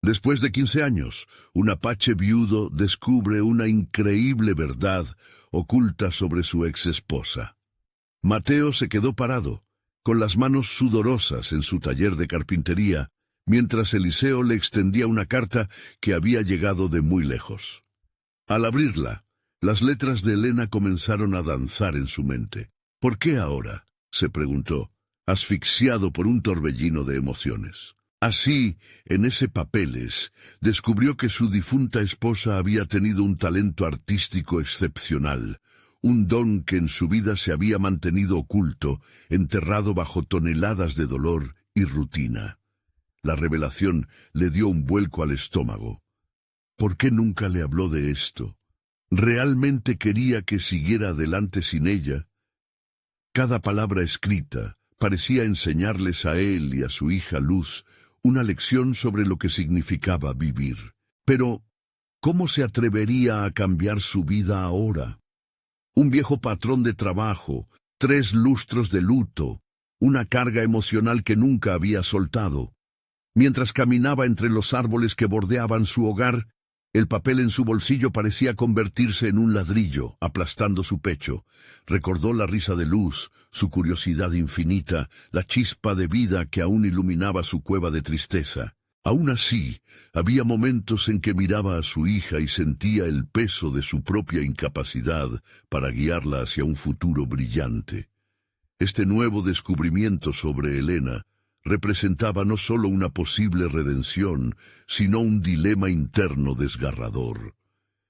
Después de 15 años, un apache viudo descubre una increíble verdad oculta sobre su exesposa. Mateo se quedó parado, con las manos sudorosas en su taller de carpintería, mientras Eliseo le extendía una carta que había llegado de muy lejos. Al abrirla, las letras de Elena comenzaron a danzar en su mente. ¿Por qué ahora?, se preguntó, asfixiado por un torbellino de emociones. Así, en ese papeles, descubrió que su difunta esposa había tenido un talento artístico excepcional, un don que en su vida se había mantenido oculto, enterrado bajo toneladas de dolor y rutina. La revelación le dio un vuelco al estómago. ¿Por qué nunca le habló de esto? ¿Realmente quería que siguiera adelante sin ella? Cada palabra escrita parecía enseñarles a él y a su hija Luz una lección sobre lo que significaba vivir. Pero, ¿cómo se atrevería a cambiar su vida ahora? Un viejo patrón de trabajo, 3 lustros de luto, una carga emocional que nunca había soltado. Mientras caminaba entre los árboles que bordeaban su hogar, el papel en su bolsillo parecía convertirse en un ladrillo, aplastando su pecho. Recordó la risa de Luz, su curiosidad infinita, la chispa de vida que aún iluminaba su cueva de tristeza. Aún así, había momentos en que miraba a su hija y sentía el peso de su propia incapacidad para guiarla hacia un futuro brillante. Este nuevo descubrimiento sobre Elena representaba no solo una posible redención, sino un dilema interno desgarrador.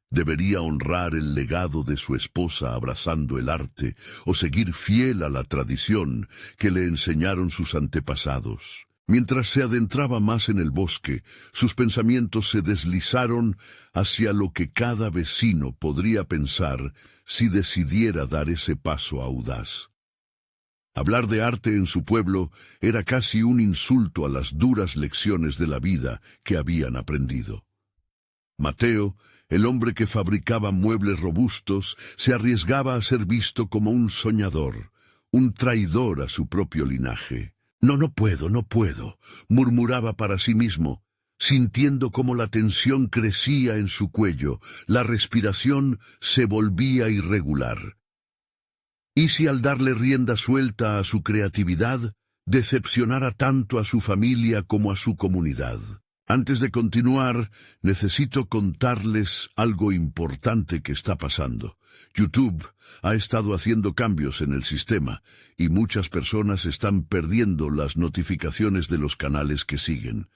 ¿Debería honrar el legado de su esposa abrazando el arte o seguir fiel a la tradición que le enseñaron sus antepasados? Mientras se adentraba más en el bosque, sus pensamientos se deslizaron hacia lo que cada vecino podría pensar si decidiera dar ese paso audaz. Hablar de arte en su pueblo era casi un insulto a las duras lecciones de la vida que habían aprendido. Mateo, el hombre que fabricaba muebles robustos, se arriesgaba a ser visto como un soñador, un traidor a su propio linaje. No puedo, murmuraba para sí mismo, sintiendo cómo la tensión crecía en su cuello, la respiración se volvía irregular. ¿Y si al darle rienda suelta a su creatividad, decepcionara tanto a su familia como a su comunidad? Antes de continuar, necesito contarles algo importante que está pasando. YouTube ha estado haciendo cambios en el sistema y muchas personas están perdiendo las notificaciones de los canales que siguen.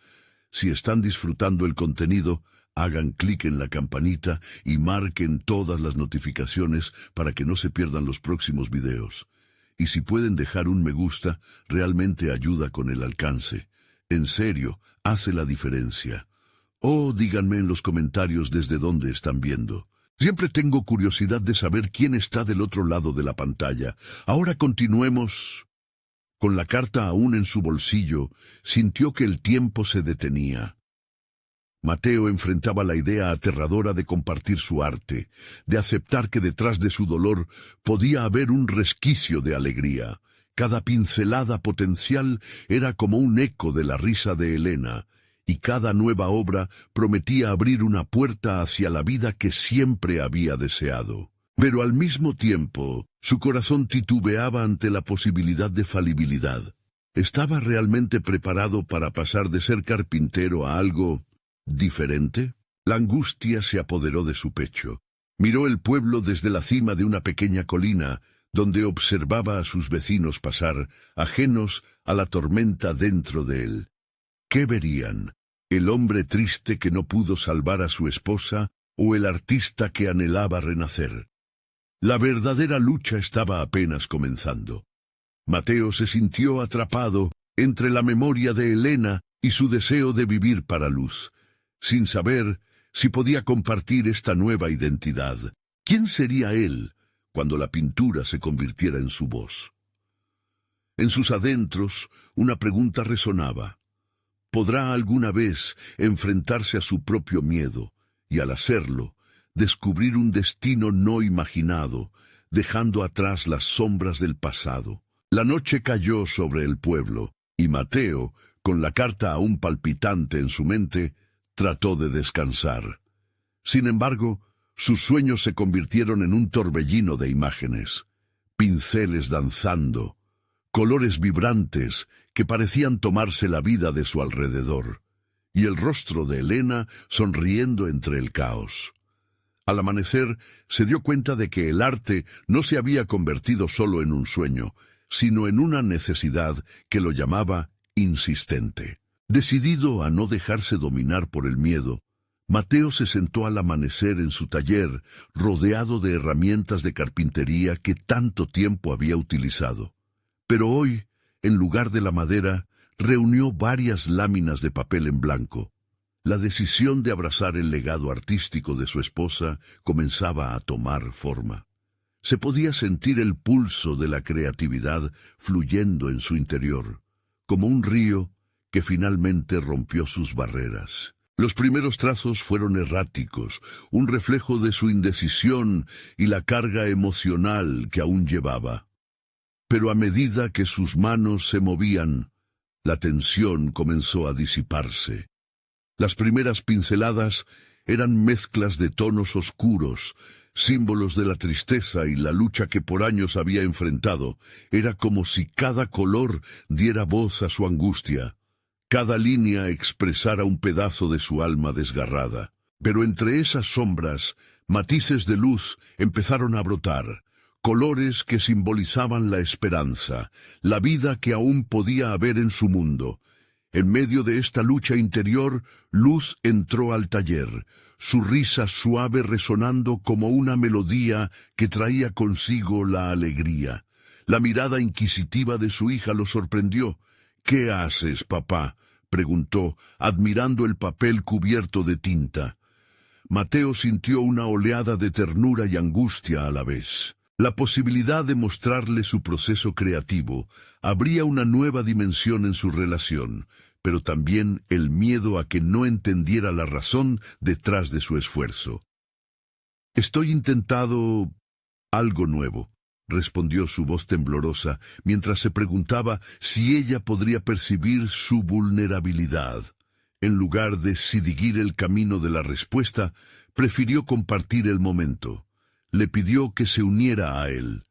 Si están disfrutando el contenido, hagan clic en la campanita y marquen todas las notificaciones para que no se pierdan los próximos videos. Y si pueden dejar un me gusta, realmente ayuda con el alcance. En serio, hace la diferencia. O díganme en los comentarios desde dónde están viendo. Siempre tengo curiosidad de saber quién está del otro lado de la pantalla. Ahora continuemos. Con la carta aún en su bolsillo, sintió que el tiempo se detenía. Mateo enfrentaba la idea aterradora de compartir su arte, de aceptar que detrás de su dolor podía haber un resquicio de alegría. Cada pincelada potencial era como un eco de la risa de Elena, y cada nueva obra prometía abrir una puerta hacia la vida que siempre había deseado. Pero al mismo tiempo, su corazón titubeaba ante la posibilidad de falibilidad. ¿Estaba realmente preparado para pasar de ser carpintero a algo diferente? La angustia se apoderó de su pecho. Miró el pueblo desde la cima de una pequeña colina, donde observaba a sus vecinos pasar, ajenos a la tormenta dentro de él. ¿Qué verían? ¿El hombre triste que no pudo salvar a su esposa o el artista que anhelaba renacer? La verdadera lucha estaba apenas comenzando. Mateo se sintió atrapado entre la memoria de Elena y su deseo de vivir para Luz, sin saber si podía compartir esta nueva identidad. ¿Quién sería él cuando la pintura se convirtiera en su voz? En sus adentros, una pregunta resonaba. ¿Podrá alguna vez enfrentarse a su propio miedo y, al hacerlo, descubrir un destino no imaginado, dejando atrás las sombras del pasado? La noche cayó sobre el pueblo, y Mateo, con la carta aún palpitante en su mente, trató de descansar. Sin embargo, sus sueños se convirtieron en un torbellino de imágenes, pinceles danzando, colores vibrantes que parecían tomarse la vida de su alrededor, y el rostro de Elena sonriendo entre el caos. Al amanecer, se dio cuenta de que el arte no se había convertido solo en un sueño, sino en una necesidad que lo llamaba insistente. Decidido a no dejarse dominar por el miedo, Mateo se sentó al amanecer en su taller, rodeado de herramientas de carpintería que tanto tiempo había utilizado. Pero hoy, en lugar de la madera, reunió varias láminas de papel en blanco. La decisión de abrazar el legado artístico de su esposa comenzaba a tomar forma. Se podía sentir el pulso de la creatividad fluyendo en su interior, como un río que finalmente rompió sus barreras. Los primeros trazos fueron erráticos, un reflejo de su indecisión y la carga emocional que aún llevaba. Pero a medida que sus manos se movían, la tensión comenzó a disiparse. Las primeras pinceladas eran mezclas de tonos oscuros, símbolos de la tristeza y la lucha que por años había enfrentado. Era como si cada color diera voz a su angustia. Cada línea expresara un pedazo de su alma desgarrada. Pero entre esas sombras, matices de luz empezaron a brotar, colores que simbolizaban la esperanza, la vida que aún podía haber en su mundo. En medio de esta lucha interior, Luz entró al taller, su risa suave resonando como una melodía que traía consigo la alegría. La mirada inquisitiva de su hija lo sorprendió. «¿Qué haces, papá?», preguntó, admirando el papel cubierto de tinta. Mateo sintió una oleada de ternura y angustia a la vez. La posibilidad de mostrarle su proceso creativo abría una nueva dimensión en su relación, pero también el miedo a que no entendiera la razón detrás de su esfuerzo. «Estoy intentando algo nuevo», respondió su voz temblorosa, mientras se preguntaba si ella podría percibir su vulnerabilidad. En lugar de seguir el camino de la respuesta, prefirió compartir el momento. Le pidió que se uniera a él.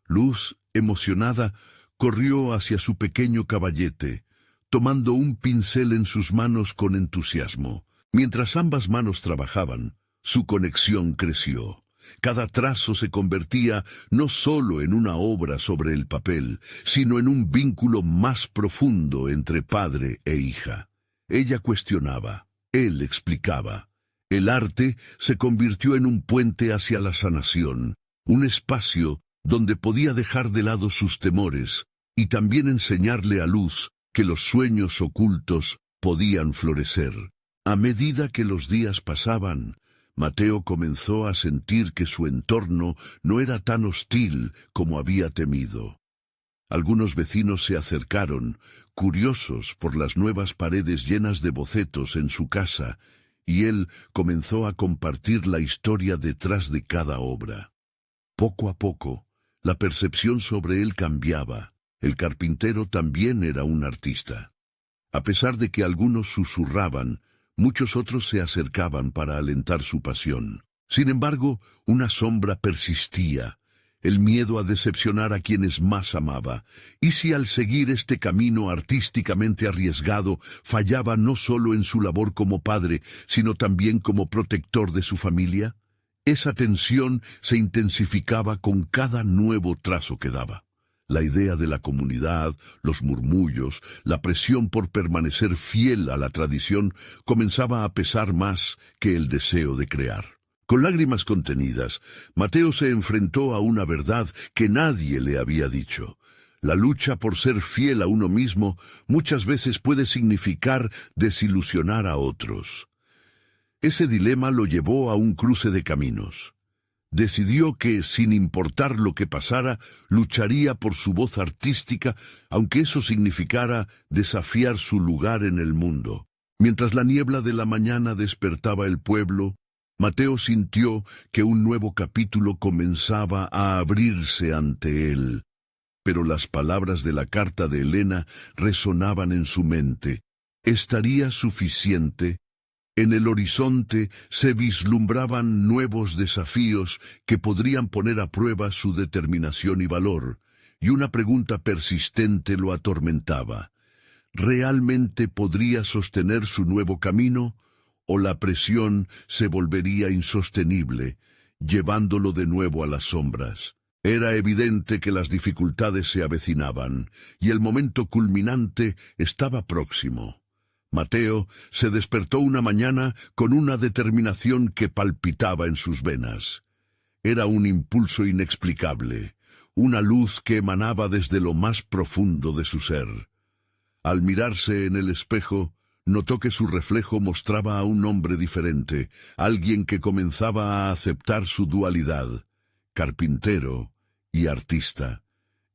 Luz, emocionada, corrió hacia su pequeño caballete, tomando un pincel en sus manos con entusiasmo. Mientras ambas manos trabajaban, su conexión creció. Cada trazo se convertía no solo en una obra sobre el papel, sino en un vínculo más profundo entre padre e hija. Ella cuestionaba, él explicaba. El arte se convirtió en un puente hacia la sanación, un espacio donde podía dejar de lado sus temores y también enseñarle a Luz que los sueños ocultos podían florecer. A medida que los días pasaban, Mateo comenzó a sentir que su entorno no era tan hostil como había temido. Algunos vecinos se acercaron, curiosos por las nuevas paredes llenas de bocetos en su casa, y él comenzó a compartir la historia detrás de cada obra. Poco a poco, la percepción sobre él cambiaba. El carpintero también era un artista. A pesar de que algunos susurraban, muchos otros se acercaban para alentar su pasión. Sin embargo, una sombra persistía, el miedo a decepcionar a quienes más amaba. ¿Y si al seguir este camino artísticamente arriesgado fallaba no solo en su labor como padre, sino también como protector de su familia? Esa tensión se intensificaba con cada nuevo trazo que daba. La idea de la comunidad, los murmullos, la presión por permanecer fiel a la tradición comenzaba a pesar más que el deseo de crear. Con lágrimas contenidas, Mateo se enfrentó a una verdad que nadie le había dicho. La lucha por ser fiel a uno mismo muchas veces puede significar desilusionar a otros. Ese dilema lo llevó a un cruce de caminos. Decidió que, sin importar lo que pasara, lucharía por su voz artística, aunque eso significara desafiar su lugar en el mundo. Mientras la niebla de la mañana despertaba el pueblo, Mateo sintió que un nuevo capítulo comenzaba a abrirse ante él. Pero las palabras de la carta de Elena resonaban en su mente. ¿Estaría suficiente? En el horizonte se vislumbraban nuevos desafíos que podrían poner a prueba su determinación y valor, y una pregunta persistente lo atormentaba. ¿Realmente podría sostener su nuevo camino, o la presión se volvería insostenible, llevándolo de nuevo a las sombras? Era evidente que las dificultades se avecinaban, y el momento culminante estaba próximo. Mateo se despertó una mañana con una determinación que palpitaba en sus venas. Era un impulso inexplicable, una luz que emanaba desde lo más profundo de su ser. Al mirarse en el espejo, notó que su reflejo mostraba a un hombre diferente, alguien que comenzaba a aceptar su dualidad, carpintero y artista.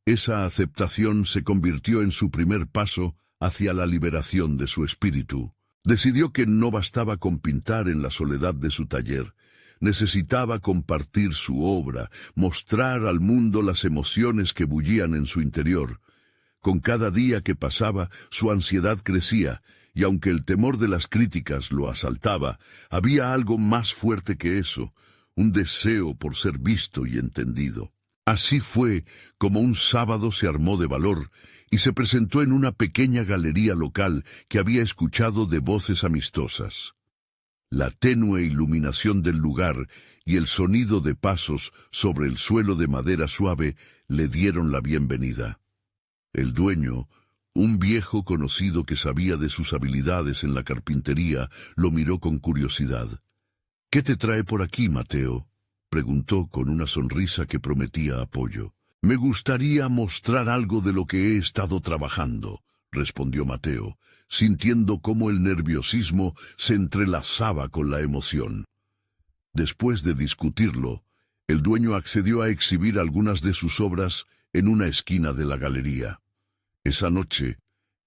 Esa aceptación se convirtió en su primer paso hacia la liberación de su espíritu. Decidió que no bastaba con pintar en la soledad de su taller. Necesitaba compartir su obra, mostrar al mundo las emociones que bullían en su interior. Con cada día que pasaba, su ansiedad crecía, y aunque el temor de las críticas lo asaltaba, había algo más fuerte que eso, un deseo por ser visto y entendido. Así fue como un sábado se armó de valor y se presentó en una pequeña galería local que había escuchado de voces amistosas. La tenue iluminación del lugar y el sonido de pasos sobre el suelo de madera suave le dieron la bienvenida. El dueño, un viejo conocido que sabía de sus habilidades en la carpintería, lo miró con curiosidad. «¿Qué te trae por aquí, Mateo?», preguntó con una sonrisa que prometía apoyo. «Me gustaría mostrar algo de lo que he estado trabajando», respondió Mateo, sintiendo cómo el nerviosismo se entrelazaba con la emoción. Después de discutirlo, el dueño accedió a exhibir algunas de sus obras en una esquina de la galería. Esa noche,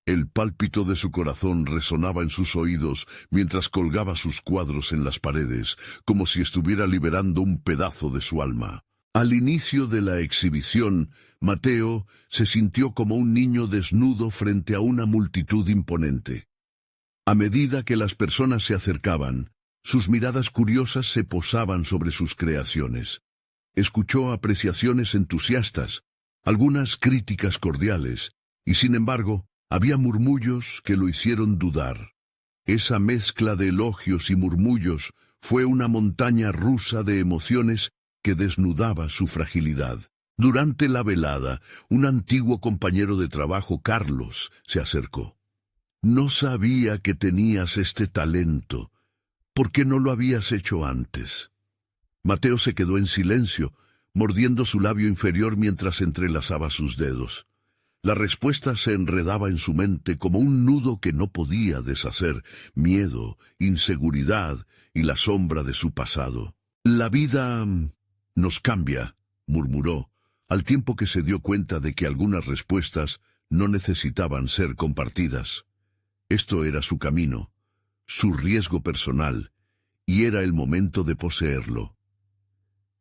el pálpito de su corazón resonaba en sus oídos mientras colgaba sus cuadros en las paredes, como si estuviera liberando un pedazo de su alma. Al inicio de la exhibición, Mateo se sintió como un niño desnudo frente a una multitud imponente. A medida que las personas se acercaban, sus miradas curiosas se posaban sobre sus creaciones. Escuchó apreciaciones entusiastas, algunas críticas cordiales, y sin embargo, había murmullos que lo hicieron dudar. Esa mezcla de elogios y murmullos fue una montaña rusa de emociones que desnudaba su fragilidad. Durante la velada, un antiguo compañero de trabajo, Carlos, se acercó. «No sabía que tenías este talento. ¿Por qué no lo habías hecho antes?». Mateo se quedó en silencio, mordiendo su labio inferior mientras entrelazaba sus dedos. La respuesta se enredaba en su mente como un nudo que no podía deshacer: miedo, inseguridad y la sombra de su pasado. «La vida nos cambia», murmuró, al tiempo que se dio cuenta de que algunas respuestas no necesitaban ser compartidas. Esto era su camino, su riesgo personal, y era el momento de poseerlo.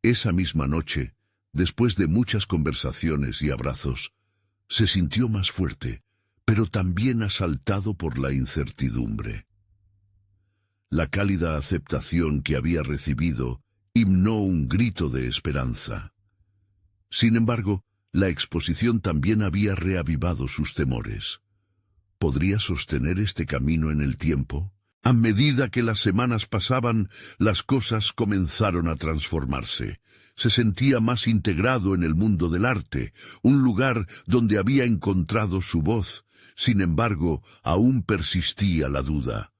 Esa misma noche, después de muchas conversaciones y abrazos, se sintió más fuerte, pero también asaltado por la incertidumbre. La cálida aceptación que había recibido himnó un grito de esperanza. Sin embargo, la exposición también había reavivado sus temores. ¿Podría sostener este camino en el tiempo? A medida que las semanas pasaban, las cosas comenzaron a transformarse. Se sentía más integrado en el mundo del arte, un lugar donde había encontrado su voz. Sin embargo, aún persistía la duda.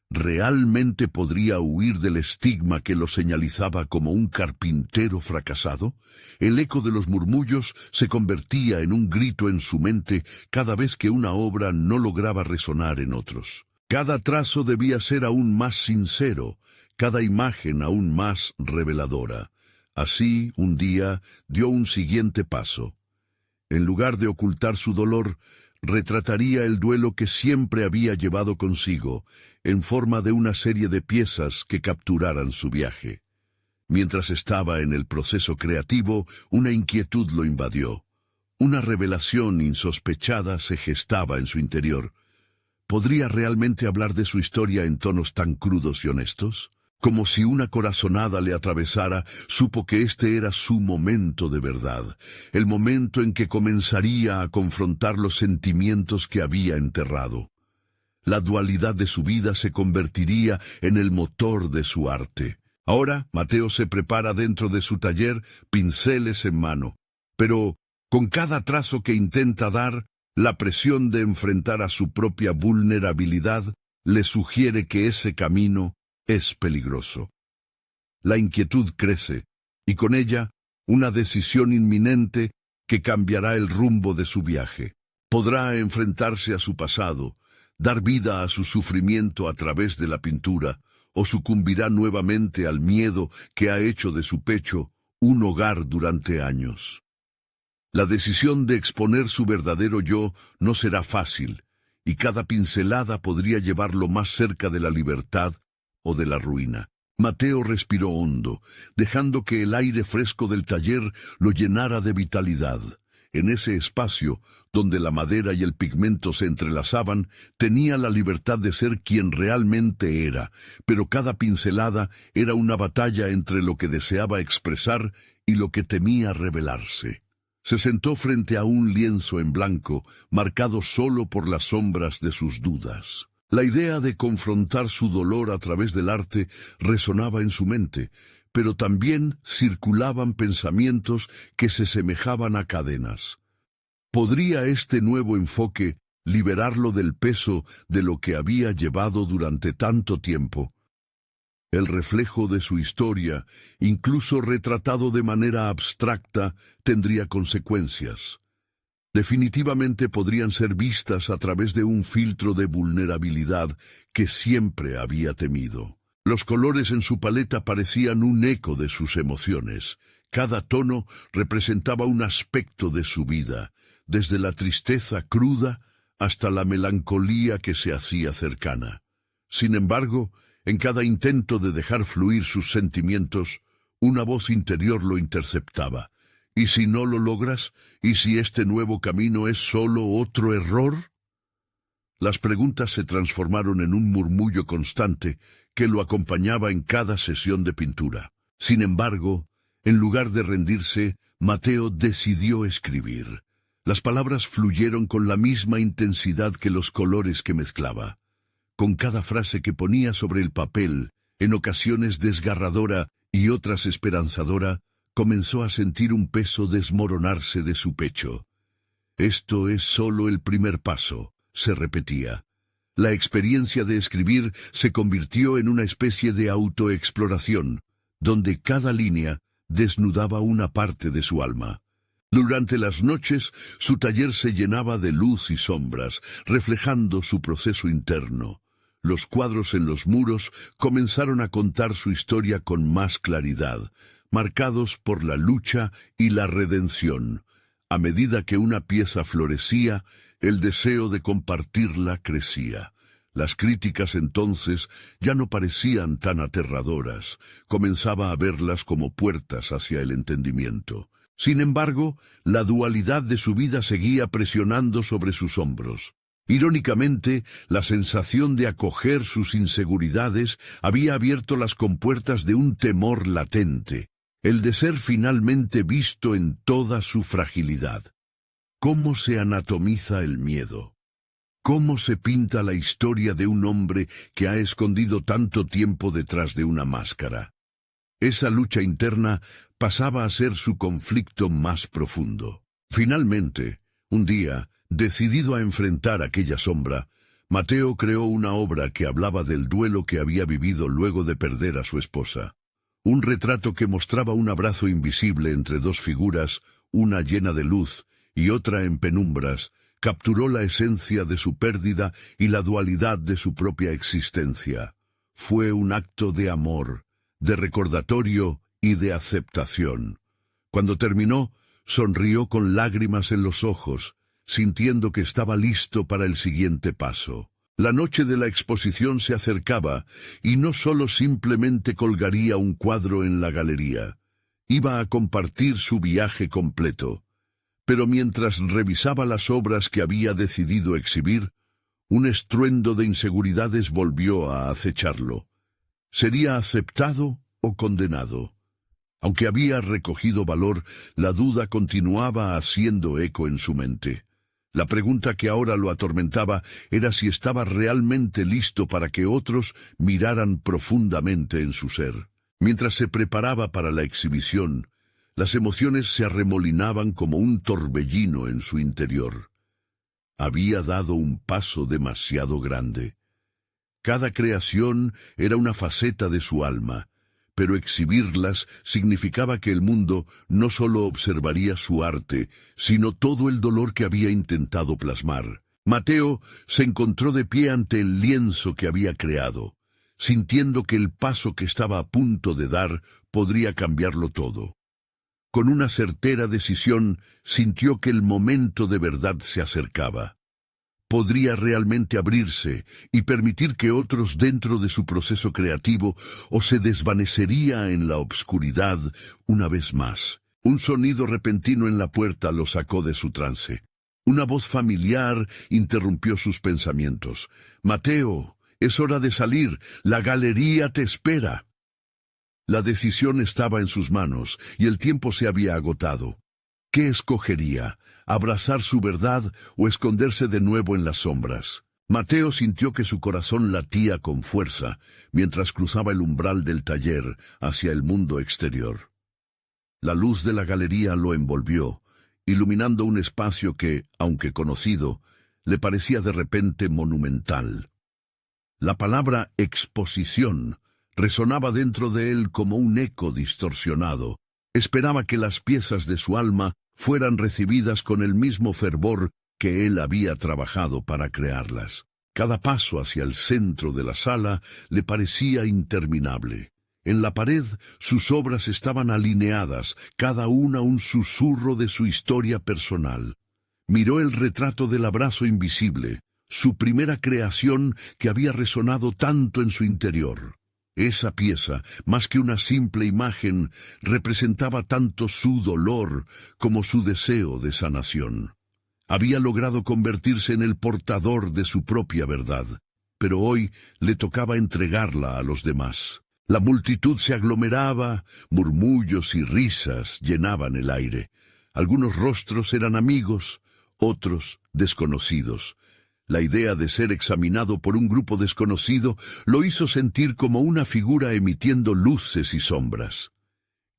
¿Realmente podría huir del estigma que lo señalizaba como un carpintero fracasado? El eco de los murmullos se convertía en un grito en su mente cada vez que una obra no lograba resonar en otros. Cada trazo debía ser aún más sincero, cada imagen aún más reveladora. Así, un día, dio un siguiente paso. En lugar de ocultar su dolor, retrataría el duelo que siempre había llevado consigo, en forma de una serie de piezas que capturaran su viaje. Mientras estaba en el proceso creativo, una inquietud lo invadió. Una revelación insospechada se gestaba en su interior. ¿podría realmente hablar de su historia en tonos tan crudos y honestos? Como si una corazonada le atravesara, supo que este era su momento de verdad, el momento en que comenzaría a confrontar los sentimientos que había enterrado. La dualidad de su vida se convertiría en el motor de su arte. Ahora, Mateo se prepara dentro de su taller, pinceles en mano. Pero, con cada trazo que intenta dar, la presión de enfrentar a su propia vulnerabilidad le sugiere que ese camino es peligroso. La inquietud crece, y con ella, una decisión inminente que cambiará el rumbo de su viaje. Podrá enfrentarse a su pasado, dar vida a su sufrimiento a través de la pintura, o sucumbirá nuevamente al miedo que ha hecho de su pecho un hogar durante años. La decisión de exponer su verdadero yo no será fácil, y cada pincelada podría llevarlo más cerca de la libertad o de la ruina. Mateo respiró hondo, dejando que el aire fresco del taller lo llenara de vitalidad. En ese espacio, donde la madera y el pigmento se entrelazaban, tenía la libertad de ser quien realmente era, pero cada pincelada era una batalla entre lo que deseaba expresar y lo que temía revelarse. Se sentó frente a un lienzo en blanco, marcado solo por las sombras de sus dudas. La idea de confrontar su dolor a través del arte resonaba en su mente, pero también circulaban pensamientos que se semejaban a cadenas. ¿Podría este nuevo enfoque liberarlo del peso de lo que había llevado durante tanto tiempo? El reflejo de su historia, incluso retratado de manera abstracta, tendría consecuencias. Definitivamente podrían ser vistas a través de un filtro de vulnerabilidad que siempre había temido. Los colores en su paleta parecían un eco de sus emociones. Cada tono representaba un aspecto de su vida, desde la tristeza cruda hasta la melancolía que se hacía cercana. Sin embargo, en cada intento de dejar fluir sus sentimientos, una voz interior lo interceptaba. ¿Y si no lo logras? ¿Y si este nuevo camino es solo otro error? Las preguntas se transformaron en un murmullo constante que lo acompañaba en cada sesión de pintura. Sin embargo, en lugar de rendirse, Mateo decidió escribir. Las palabras fluyeron con la misma intensidad que los colores que mezclaba. Con cada frase que ponía sobre el papel, en ocasiones desgarradora y otras esperanzadora, comenzó a sentir un peso desmoronarse de su pecho. Esto es solo el primer paso, se repetía. La experiencia de escribir se convirtió en una especie de autoexploración, donde cada línea desnudaba una parte de su alma. Durante las noches, su taller se llenaba de luz y sombras, reflejando su proceso interno. Los cuadros en los muros comenzaron a contar su historia con más claridad, marcados por la lucha y la redención. A medida que una pieza florecía, el deseo de compartirla crecía. Las críticas entonces ya no parecían tan aterradoras, comenzaba a verlas como puertas hacia el entendimiento. Sin embargo, la dualidad de su vida seguía presionando sobre sus hombros. Irónicamente, la sensación de acoger sus inseguridades había abierto las compuertas de un temor latente, el de ser finalmente visto en toda su fragilidad. ¿Cómo se anatomiza el miedo? ¿Cómo se pinta la historia de un hombre que ha escondido tanto tiempo detrás de una máscara? Esa lucha interna pasaba a ser su conflicto más profundo. Finalmente, un día, decidido a enfrentar aquella sombra, Mateo creó una obra que hablaba del duelo que había vivido luego de perder a su esposa. Un retrato que mostraba un abrazo invisible entre dos figuras, una llena de luz y otra en penumbras, capturó la esencia de su pérdida y la dualidad de su propia existencia. Fue un acto de amor, de recordatorio y de aceptación. Cuando terminó, sonrió con lágrimas en los ojos, sintiendo que estaba listo para el siguiente paso. La noche de la exposición se acercaba, y no solo simplemente colgaría un cuadro en la galería. Iba a compartir su viaje completo. Pero mientras revisaba las obras que había decidido exhibir, Un estruendo de inseguridades volvió a acecharlo. ¿Sería aceptado o condenado? Aunque había recogido valor, la duda continuaba haciendo eco en su mente. La pregunta que ahora lo atormentaba era si estaba realmente listo para que otros miraran profundamente en su ser. Mientras se preparaba para la exhibición, las emociones se arremolinaban como un torbellino en su interior. Había dado un paso demasiado grande. Cada creación era una faceta de su alma, pero exhibirlas significaba que el mundo no solo observaría su arte, sino todo el dolor que había intentado plasmar. Mateo se encontró de pie ante el lienzo que había creado, sintiendo que el paso que estaba a punto de dar podría cambiarlo todo. Con una certera decisión, sintió que el momento de verdad se acercaba. Podría realmente abrirse y permitir que otros dentro de su proceso creativo o se desvanecería en la obscuridad una vez más. Un sonido repentino en la puerta lo sacó de su trance. Una voz familiar interrumpió sus pensamientos. «Mateo, es hora de salir. La galería te espera». La decisión estaba en sus manos y el tiempo se había agotado. ¿Qué escogería? ¿Abrazar su verdad o esconderse de nuevo en las sombras? Mateo sintió que su corazón latía con fuerza mientras cruzaba el umbral del taller hacia el mundo exterior. La luz de la galería lo envolvió, iluminando un espacio que, aunque conocido, le parecía de repente monumental. La palabra exposición resonaba dentro de él como un eco distorsionado. Esperaba que las piezas de su alma fueran recibidas con el mismo fervor que él había trabajado para crearlas. Cada paso hacia el centro de la sala le parecía interminable. En la pared sus obras estaban alineadas, cada una un susurro de su historia personal. Miró el retrato del abrazo invisible, su primera creación que había resonado tanto en su interior. Esa pieza, más que una simple imagen, representaba tanto su dolor como su deseo de sanación. Había logrado convertirse en el portador de su propia verdad, pero hoy le tocaba entregarla a los demás. La multitud se aglomeraba, murmullos y risas llenaban el aire. Algunos rostros eran amigos, otros desconocidos. La idea de ser examinado por un grupo desconocido lo hizo sentir como una figura emitiendo luces y sombras.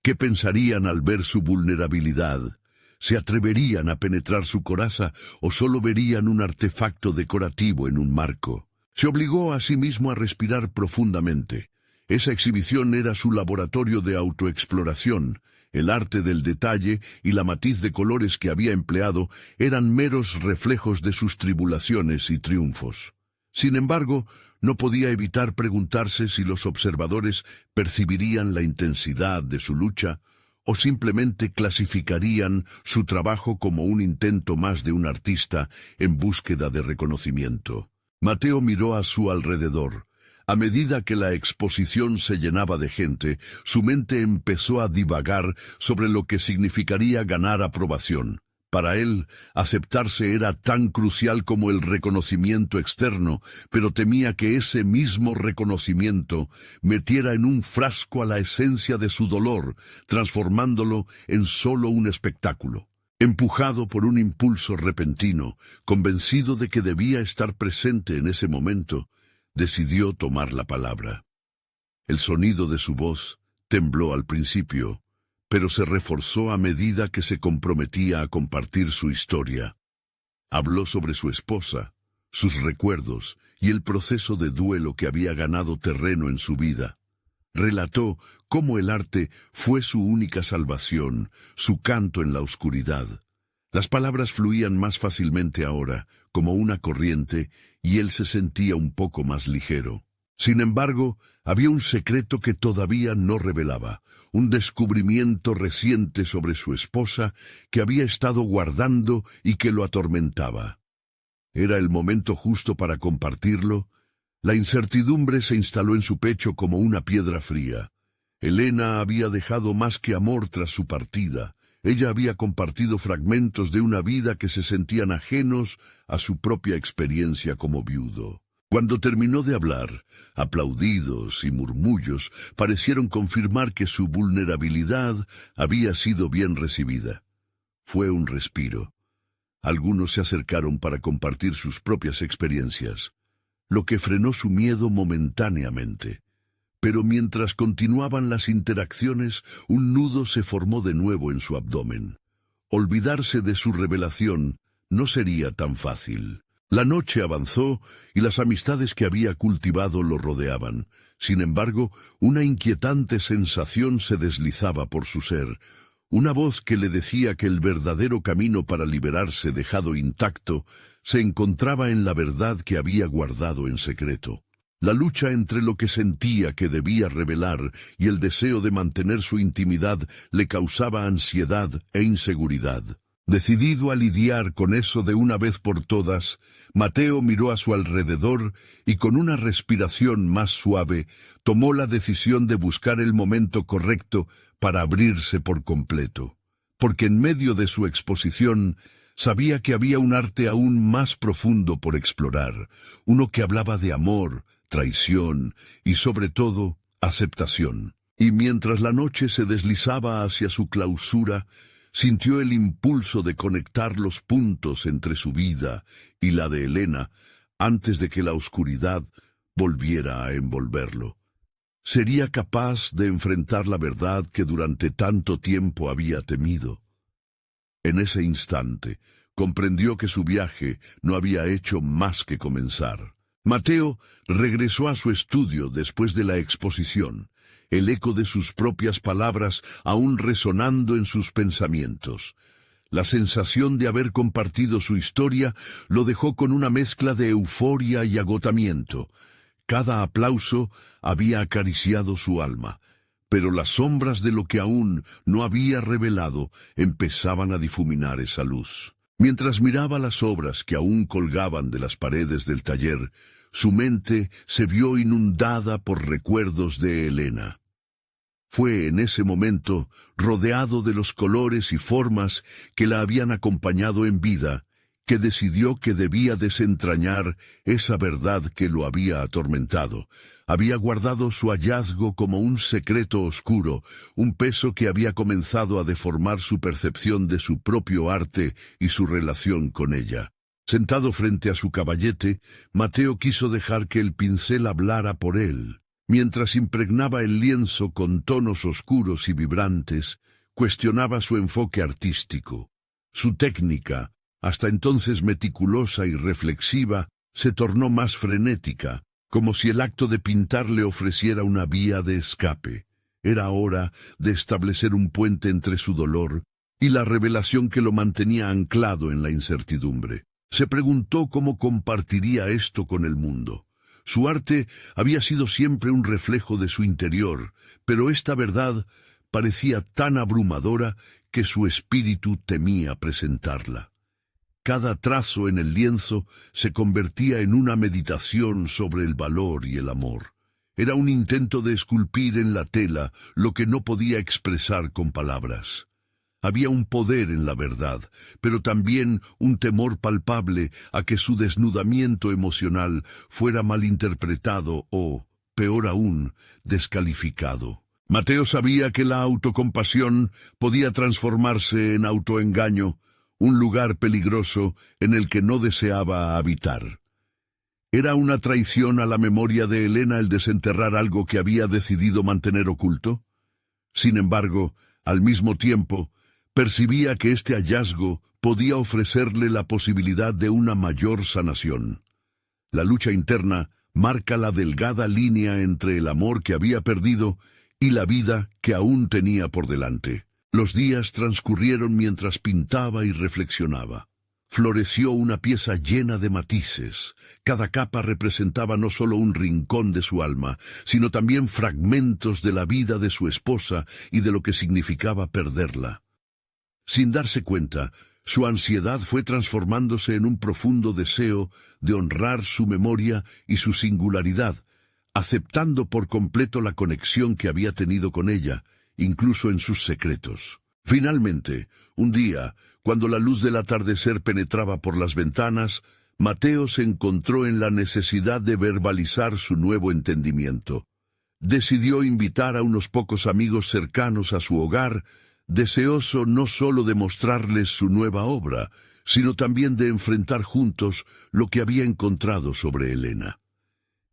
¿Qué pensarían al ver su vulnerabilidad? ¿Se atreverían a penetrar su coraza o solo verían un artefacto decorativo en un marco? Se obligó a sí mismo a respirar profundamente. Esa exhibición era su laboratorio de autoexploración. El arte del detalle y la matiz de colores que había empleado eran meros reflejos de sus tribulaciones y triunfos. Sin embargo, no podía evitar preguntarse si los observadores percibirían la intensidad de su lucha o simplemente clasificarían su trabajo como un intento más de un artista en búsqueda de reconocimiento. Mateo miró a su alrededor. A medida que la exposición se llenaba de gente, su mente empezó a divagar sobre lo que significaría ganar aprobación. Para él, aceptarse era tan crucial como el reconocimiento externo, pero temía que ese mismo reconocimiento metiera en un frasco a la esencia de su dolor, transformándolo en solo un espectáculo. Empujado por un impulso repentino, convencido de que debía estar presente en ese momento, decidió tomar la palabra. El sonido de su voz tembló al principio, pero se reforzó a medida que se comprometía a compartir su historia. Habló sobre su esposa, sus recuerdos y el proceso de duelo que había ganado terreno en su vida. Relató cómo el arte fue su única salvación, su canto en la oscuridad. Las palabras fluían más fácilmente ahora, como una corriente, y él se sentía un poco más ligero. Sin embargo, había un secreto que todavía no revelaba, un descubrimiento reciente sobre su esposa que había estado guardando y que lo atormentaba. ¿Era el momento justo para compartirlo? La incertidumbre se instaló en su pecho como una piedra fría. Elena había dejado más que amor tras su partida. ella había compartido fragmentos de una vida que se sentían ajenos a su propia experiencia como viudo. Cuando terminó de hablar, aplaudidos y murmullos parecieron confirmar que su vulnerabilidad había sido bien recibida. Fue un respiro. Algunos se acercaron para compartir sus propias experiencias, lo que frenó su miedo momentáneamente. Pero mientras continuaban las interacciones, un nudo se formó de nuevo en su abdomen. Olvidarse de su revelación no sería tan fácil. La noche avanzó y las amistades que había cultivado lo rodeaban. Sin embargo, una inquietante sensación se deslizaba por su ser. Una voz que le decía que el verdadero camino para liberarse dejado intacto se encontraba en la verdad que había guardado en secreto. La lucha entre lo que sentía que debía revelar y el deseo de mantener su intimidad le causaba ansiedad e inseguridad. Decidido a lidiar con eso de una vez por todas, Mateo miró a su alrededor y con una respiración más suave tomó la decisión de buscar el momento correcto para abrirse por completo. Porque en medio de su exposición sabía que había un arte aún más profundo por explorar, uno que hablaba de amor, traición y sobre todo aceptación. Y mientras la noche se deslizaba hacia su clausura, sintió el impulso de conectar los puntos entre su vida y la de Elena antes de que la oscuridad volviera a envolverlo. ¿Sería capaz de enfrentar la verdad que durante tanto tiempo había temido? En ese instante, comprendió que su viaje no había hecho más que comenzar. Mateo regresó a su estudio después de la exposición, el eco de sus propias palabras aún resonando en sus pensamientos. La sensación de haber compartido su historia lo dejó con una mezcla de euforia y agotamiento. Cada aplauso había acariciado su alma, pero las sombras de lo que aún no había revelado empezaban a difuminar esa luz. Mientras miraba las obras que aún colgaban de las paredes del taller, su mente se vio inundada por recuerdos de Elena. Fue en ese momento, rodeado de los colores y formas que la habían acompañado en vida, que decidió que debía desentrañar esa verdad que lo había atormentado. Había guardado su hallazgo como un secreto oscuro, un peso que había comenzado a deformar su percepción de su propio arte y su relación con ella. Sentado frente a su caballete, Mateo quiso dejar que el pincel hablara por él. Mientras impregnaba el lienzo con tonos oscuros y vibrantes, cuestionaba su enfoque artístico. Su técnica, hasta entonces meticulosa y reflexiva, se tornó más frenética, como si el acto de pintar le ofreciera una vía de escape. Era hora de establecer un puente entre su dolor y la revelación que lo mantenía anclado en la incertidumbre. Se preguntó cómo compartiría esto con el mundo. Su arte había sido siempre un reflejo de su interior, pero esta verdad parecía tan abrumadora que su espíritu temía presentarla. Cada trazo en el lienzo se convertía en una meditación sobre el valor y el amor. Era un intento de esculpir en la tela lo que no podía expresar con palabras. Había un poder en la verdad, pero también un temor palpable a que su desnudamiento emocional fuera malinterpretado o, peor aún, descalificado. Mateo sabía que la autocompasión podía transformarse en autoengaño, un lugar peligroso en el que no deseaba habitar. ¿Era una traición a la memoria de Elena el desenterrar algo que había decidido mantener oculto? Sin embargo, al mismo tiempo, percibía que este hallazgo podía ofrecerle la posibilidad de una mayor sanación. La lucha interna marca la delgada línea entre el amor que había perdido y la vida que aún tenía por delante. Los días transcurrieron mientras pintaba y reflexionaba. Floreció una pieza llena de matices. Cada capa representaba no solo un rincón de su alma, sino también fragmentos de la vida de su esposa y de lo que significaba perderla. Sin darse cuenta, su ansiedad fue transformándose en un profundo deseo de honrar su memoria y su singularidad, aceptando por completo la conexión que había tenido con ella, incluso en sus secretos. Finalmente, un día, cuando la luz del atardecer penetraba por las ventanas, Mateo se encontró en la necesidad de verbalizar su nuevo entendimiento. Decidió invitar a unos pocos amigos cercanos a su hogar, deseoso no solo de mostrarles su nueva obra, sino también de enfrentar juntos lo que había encontrado sobre Elena.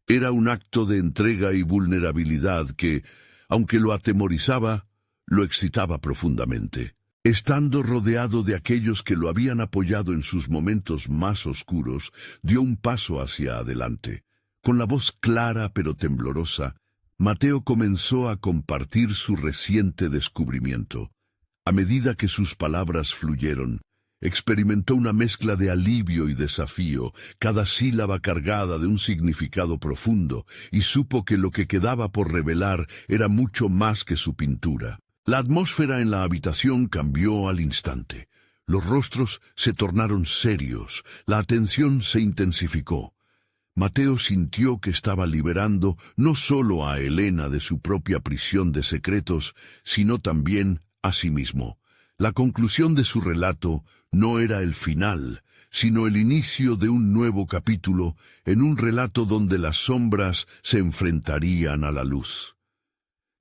Era un acto de entrega y vulnerabilidad que, aunque lo atemorizaba, lo excitaba profundamente. Estando rodeado de aquellos que lo habían apoyado en sus momentos más oscuros, dio un paso hacia adelante. Con la voz clara pero temblorosa, Mateo comenzó a compartir su reciente descubrimiento. A medida que sus palabras fluyeron, experimentó una mezcla de alivio y desafío, cada sílaba cargada de un significado profundo, y supo que lo que quedaba por revelar era mucho más que su pintura. La atmósfera en la habitación cambió al instante. Los rostros se tornaron serios, la atención se intensificó. Mateo sintió que estaba liberando no solo a Elena de su propia prisión de secretos, sino también a sí mismo. La conclusión de su relato no era el final, sino el inicio de un nuevo capítulo en un relato donde las sombras se enfrentarían a la luz.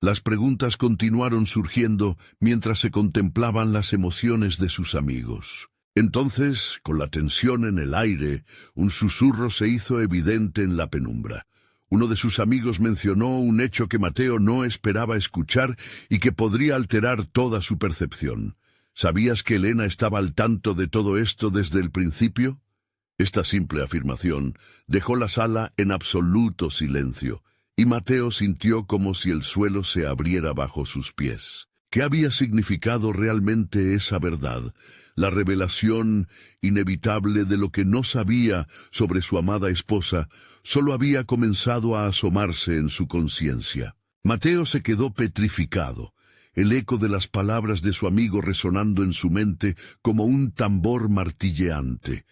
Las preguntas continuaron surgiendo mientras se contemplaban las emociones de sus amigos. Entonces, con la tensión en el aire, un susurro se hizo evidente en la penumbra. Uno de sus amigos mencionó un hecho que Mateo no esperaba escuchar y que podría alterar toda su percepción. ¿Sabías que Elena estaba al tanto de todo esto desde el principio? Esta simple afirmación dejó la sala en absoluto silencio, y Mateo sintió como si el suelo se abriera bajo sus pies. ¿Qué había significado realmente esa verdad? La revelación inevitable de lo que no sabía sobre su amada esposa solo había comenzado a asomarse en su conciencia. Mateo se quedó petrificado, el eco de las palabras de su amigo resonando en su mente como un tambor martilleante.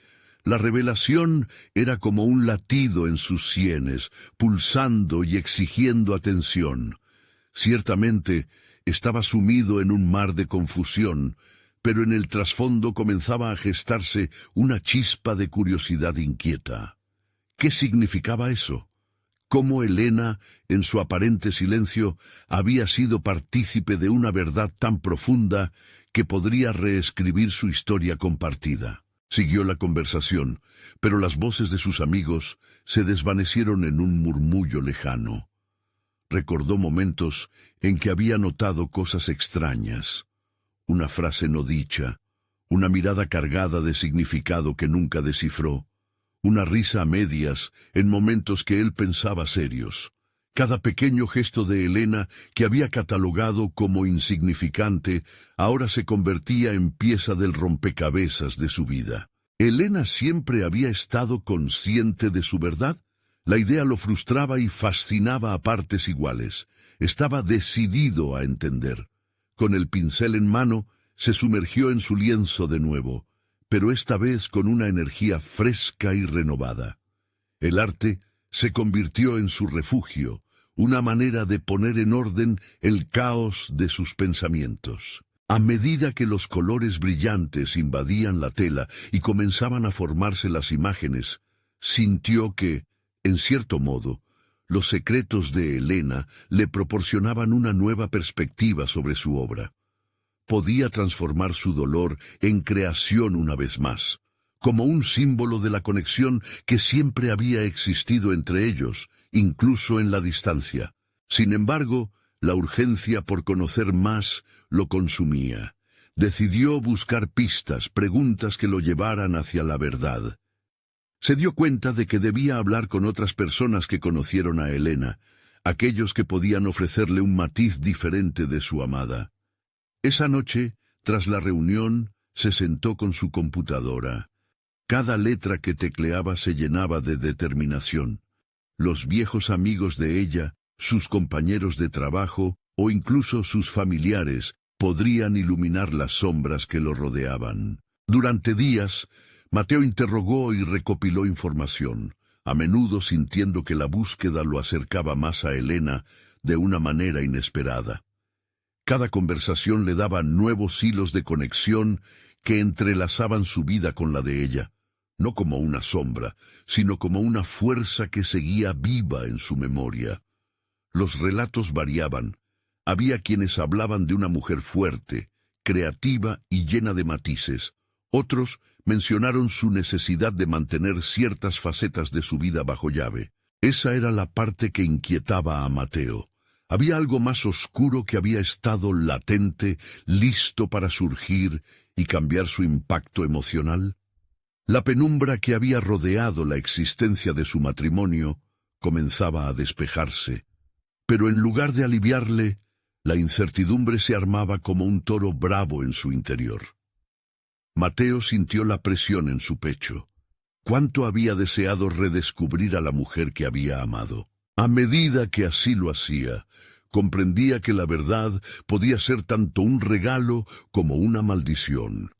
La revelación era como un latido en sus sienes, pulsando y exigiendo atención. Ciertamente, estaba sumido en un mar de confusión, pero en el trasfondo comenzaba a gestarse una chispa de curiosidad inquieta. ¿Qué significaba eso? ¿Cómo Elena, en su aparente silencio, había sido partícipe de una verdad tan profunda que podría reescribir su historia compartida? Siguió la conversación, pero las voces de sus amigos se desvanecieron en un murmullo lejano. Recordó momentos en que había notado cosas extrañas, una frase no dicha, una mirada cargada de significado que nunca descifró, una risa a medias en momentos que él pensaba serios. Cada pequeño gesto de Elena, que había catalogado como insignificante, ahora se convertía en pieza del rompecabezas de su vida. ¿Elena siempre había estado consciente de su verdad? La idea lo frustraba y fascinaba a partes iguales. Estaba decidido a entender. Con el pincel en mano, se sumergió en su lienzo de nuevo, pero esta vez con una energía fresca y renovada. El arte se convirtió en su refugio, una manera de poner en orden el caos de sus pensamientos. A medida que los colores brillantes invadían la tela y comenzaban a formarse las imágenes, sintió que, en cierto modo, los secretos de Elena le proporcionaban una nueva perspectiva sobre su obra. Podía transformar su dolor en creación una vez más, como un símbolo de la conexión que siempre había existido entre ellos, incluso en la distancia. Sin embargo, la urgencia por conocer más lo consumía. Decidió buscar pistas, preguntas que lo llevaran hacia la verdad. Se dio cuenta de que debía hablar con otras personas que conocieron a Elena, aquellos que podían ofrecerle un matiz diferente de su amada. Esa noche, tras la reunión, se sentó con su computadora. Cada letra que tecleaba se llenaba de determinación. Los viejos amigos de ella, sus compañeros de trabajo o incluso sus familiares podrían iluminar las sombras que lo rodeaban. Durante días, Mateo interrogó y recopiló información, a menudo sintiendo que la búsqueda lo acercaba más a Elena de una manera inesperada. Cada conversación le daba nuevos hilos de conexión que entrelazaban su vida con la de ella, no como una sombra, sino como una fuerza que seguía viva en su memoria. Los relatos variaban. Había quienes hablaban de una mujer fuerte, creativa y llena de matices. Otros mencionaron su necesidad de mantener ciertas facetas de su vida bajo llave. Esa era la parte que inquietaba a Mateo. Había algo más oscuro que había estado latente, listo para surgir y cambiar su impacto emocional. La penumbra que había rodeado la existencia de su matrimonio comenzaba a despejarse, pero en lugar de aliviarle, la incertidumbre se armaba como un toro bravo en su interior. Mateo sintió la presión en su pecho. ¿Cuánto había deseado redescubrir a la mujer que había amado? A medida que así lo hacía, comprendía que la verdad podía ser tanto un regalo como una maldición.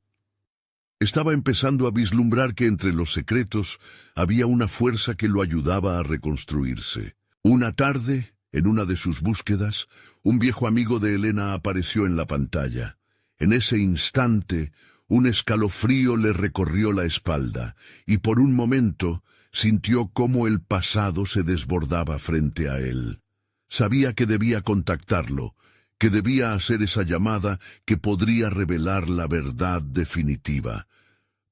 Estaba empezando a vislumbrar que entre los secretos había una fuerza que lo ayudaba a reconstruirse. Una tarde, en una de sus búsquedas, un viejo amigo de Elena apareció en la pantalla. En ese instante, un escalofrío le recorrió la espalda, y por un momento sintió cómo el pasado se desbordaba frente a él. Sabía que debía contactarlo, que debía hacer esa llamada que podría revelar la verdad definitiva.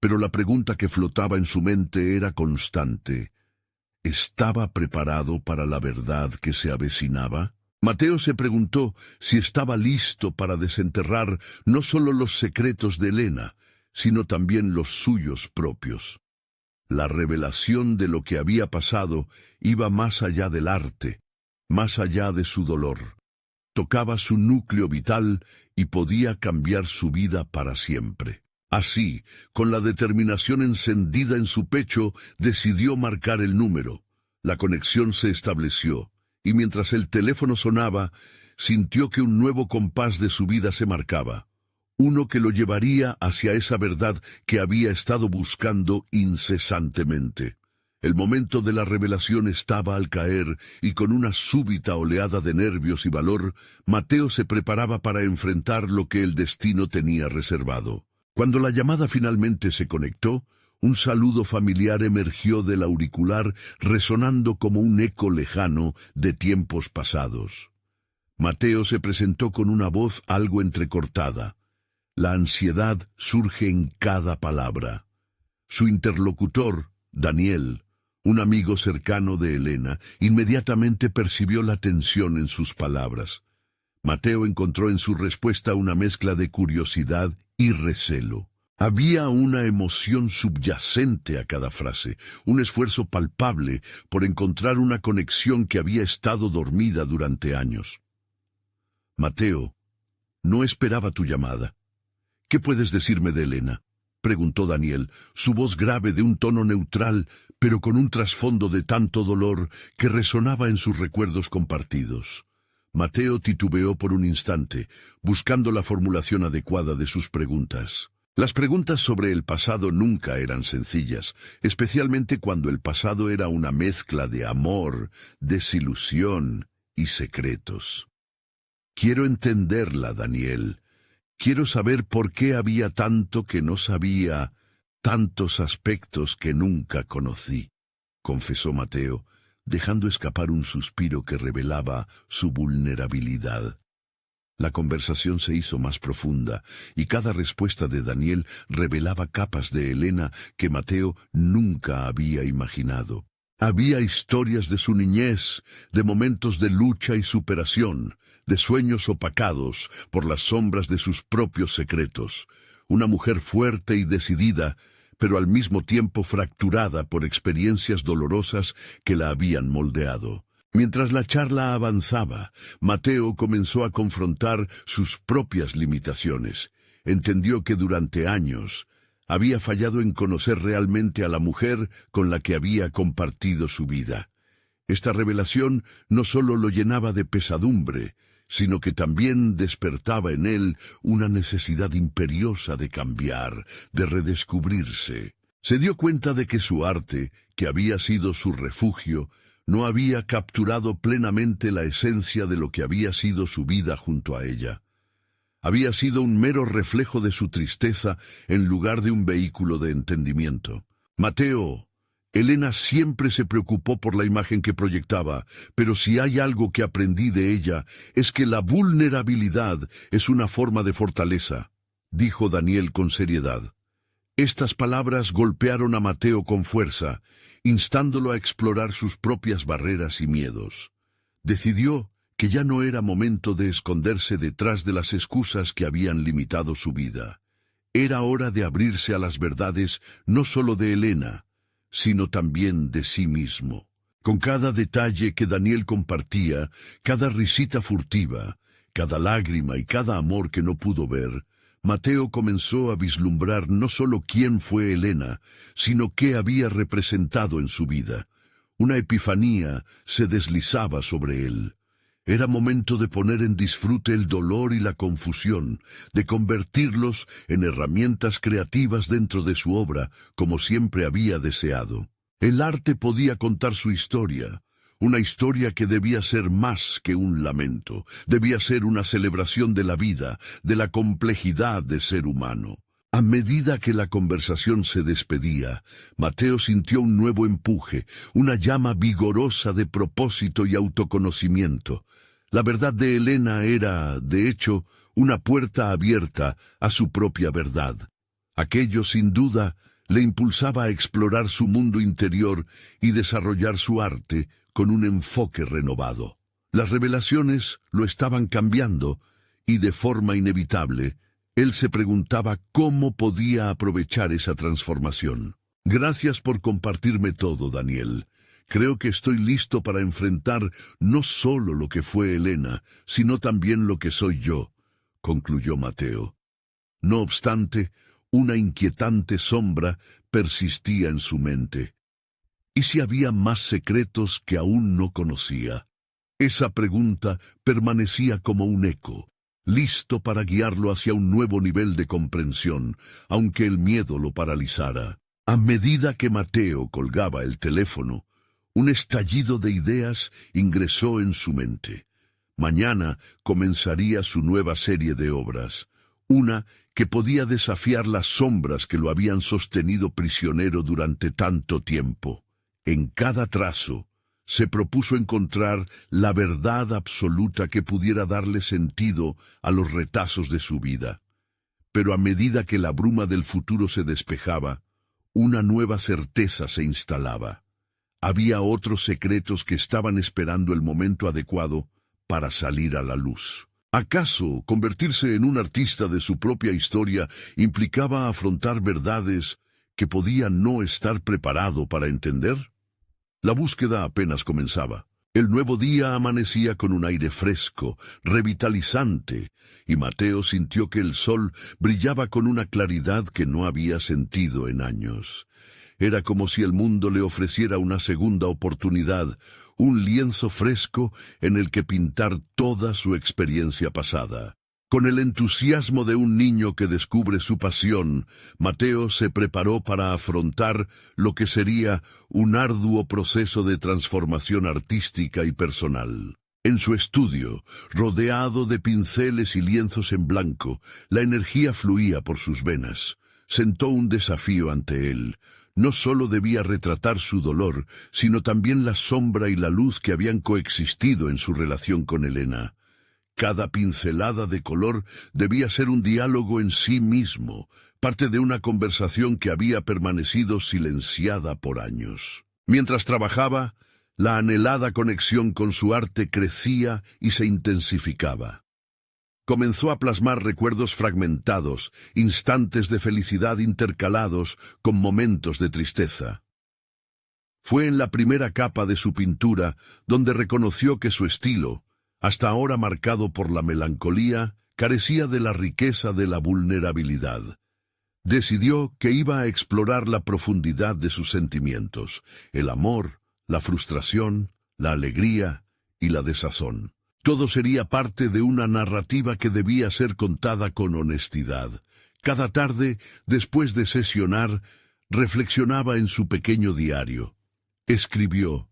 Pero la pregunta que flotaba en su mente era constante. ¿Estaba preparado para la verdad que se avecinaba? Mateo se preguntó si estaba listo para desenterrar no solo los secretos de Elena, sino también los suyos propios. La revelación de lo que había pasado iba más allá del arte, más allá de su dolor. Tocaba su núcleo vital y podía cambiar su vida para siempre. Así, con la determinación encendida en su pecho, decidió marcar el número. La conexión se estableció, y mientras el teléfono sonaba, sintió que un nuevo compás de su vida se marcaba, uno que lo llevaría hacia esa verdad que había estado buscando incesantemente. El momento de la revelación estaba al caer, y con una súbita oleada de nervios y valor, Mateo se preparaba para enfrentar lo que el destino tenía reservado. Cuando la llamada finalmente se conectó, un saludo familiar emergió del auricular, resonando como un eco lejano de tiempos pasados. Mateo se presentó con una voz algo entrecortada. La ansiedad surge en cada palabra. Su interlocutor, Daniel, un amigo cercano de Elena, inmediatamente percibió la tensión en sus palabras. Mateo encontró en su respuesta una mezcla de curiosidad y recelo. Había una emoción subyacente a cada frase, un esfuerzo palpable por encontrar una conexión que había estado dormida durante años. Mateo, no esperaba tu llamada. ¿Qué puedes decirme de Elena?, preguntó Daniel, su voz grave de un tono neutral, pero con un trasfondo de tanto dolor que resonaba en sus recuerdos compartidos. Mateo titubeó por un instante, buscando la formulación adecuada de sus preguntas. Las preguntas sobre el pasado nunca eran sencillas, especialmente cuando el pasado era una mezcla de amor, desilusión y secretos. Quiero entenderla, Daniel. Quiero saber por qué había tanto que no sabía, tantos aspectos que nunca conocí, confesó Mateo, dejando escapar un suspiro que revelaba su vulnerabilidad. La conversación se hizo más profunda, y cada respuesta de Daniel revelaba capas de Elena que Mateo nunca había imaginado. Había historias de su niñez, de momentos de lucha y superación, de sueños opacados por las sombras de sus propios secretos. Una mujer fuerte y decidida, pero al mismo tiempo fracturada por experiencias dolorosas que la habían moldeado. Mientras la charla avanzaba, Mateo comenzó a confrontar sus propias limitaciones. Entendió que durante años había fallado en conocer realmente a la mujer con la que había compartido su vida. Esta revelación no solo lo llenaba de pesadumbre, sino que también despertaba en él una necesidad imperiosa de cambiar, de redescubrirse. Se dio cuenta de que su arte, que había sido su refugio, no había capturado plenamente la esencia de lo que había sido su vida junto a ella. Había sido un mero reflejo de su tristeza en lugar de un vehículo de entendimiento. Mateo, Elena siempre se preocupó por la imagen que proyectaba, pero si hay algo que aprendí de ella es que la vulnerabilidad es una forma de fortaleza, dijo Daniel con seriedad. Estas palabras golpearon a Mateo con fuerza, instándolo a explorar sus propias barreras y miedos. Decidió que ya no era momento de esconderse detrás de las excusas que habían limitado su vida. Era hora de abrirse a las verdades no solo de Elena, sino también de sí mismo. Con cada detalle que Daniel compartía, cada risita furtiva, cada lágrima y cada amor que no pudo ver, Mateo comenzó a vislumbrar no solo quién fue Elena, sino qué había representado en su vida. Una epifanía se deslizaba sobre él. Era momento de poner en disfrute el dolor y la confusión, de convertirlos en herramientas creativas dentro de su obra, como siempre había deseado. El arte podía contar su historia, una historia que debía ser más que un lamento, debía ser una celebración de la vida, de la complejidad de ser humano. A medida que la conversación se despedía, Mateo sintió un nuevo empuje, una llama vigorosa de propósito y autoconocimiento. La verdad de Elena era, de hecho, una puerta abierta a su propia verdad. Aquello, sin duda, le impulsaba a explorar su mundo interior y desarrollar su arte con un enfoque renovado. Las revelaciones lo estaban cambiando y, de forma inevitable, él se preguntaba cómo podía aprovechar esa transformación. Gracias por compartirme todo, Daniel. Creo que estoy listo para enfrentar no solo lo que fue Elena, sino también lo que soy yo, concluyó Mateo. No obstante, una inquietante sombra persistía en su mente. ¿Y si había más secretos que aún no conocía? Esa pregunta permanecía como un eco, listo para guiarlo hacia un nuevo nivel de comprensión, aunque el miedo lo paralizara. A medida que Mateo colgaba el teléfono, un estallido de ideas ingresó en su mente. Mañana comenzaría su nueva serie de obras, una que podía desafiar las sombras que lo habían sostenido prisionero durante tanto tiempo. En cada trazo, se propuso encontrar la verdad absoluta que pudiera darle sentido a los retazos de su vida. Pero a medida que la bruma del futuro se despejaba, una nueva certeza se instalaba. Había otros secretos que estaban esperando el momento adecuado para salir a la luz. ¿Acaso convertirse en un artista de su propia historia implicaba afrontar verdades que podía no estar preparado para entender? La búsqueda apenas comenzaba. El nuevo día amanecía con un aire fresco, revitalizante, y Mateo sintió que el sol brillaba con una claridad que no había sentido en años. Era como si el mundo le ofreciera una segunda oportunidad, un lienzo fresco en el que pintar toda su experiencia pasada. Con el entusiasmo de un niño que descubre su pasión, Mateo se preparó para afrontar lo que sería un arduo proceso de transformación artística y personal. En su estudio, rodeado de pinceles y lienzos en blanco, la energía fluía por sus venas. Sentó un desafío ante él. No solo debía retratar su dolor, sino también la sombra y la luz que habían coexistido en su relación con Elena. Cada pincelada de color debía ser un diálogo en sí mismo, parte de una conversación que había permanecido silenciada por años. Mientras trabajaba, la anhelada conexión con su arte crecía y se intensificaba. Comenzó a plasmar recuerdos fragmentados, instantes de felicidad intercalados con momentos de tristeza. Fue en la primera capa de su pintura donde reconoció que su estilo, hasta ahora marcado por la melancolía, carecía de la riqueza de la vulnerabilidad. Decidió que iba a explorar la profundidad de sus sentimientos, el amor, la frustración, la alegría y la desazón. Todo sería parte de una narrativa que debía ser contada con honestidad. Cada tarde, después de sesionar, reflexionaba en su pequeño diario. Escribió: